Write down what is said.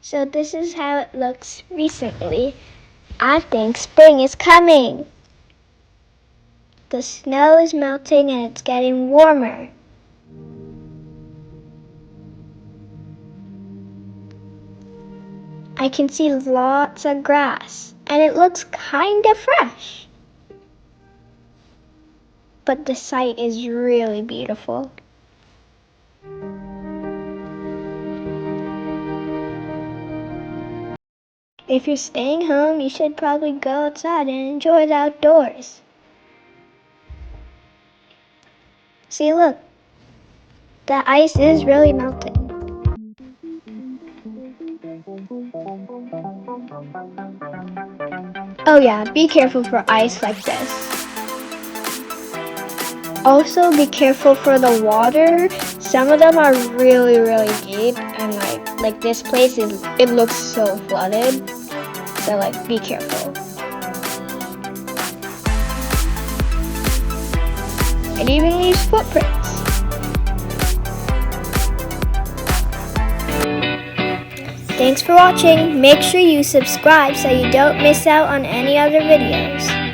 So this is how it looks recently. I think spring is coming. The snow is melting and it's getting warmer. I can see lots of grass and it looks kinda fresh. But the sight is really beautiful. If you're staying home, you should probably go outside and enjoy the outdoors. See, look, the ice is really melting. Oh yeah, be careful for ice like this. Also be careful for the water. Some of them are really deep and like this place it looks so flooded. So be careful. It even leaves footprints. Thanks for watching. Make sure you subscribe so you don't miss out on any other videos.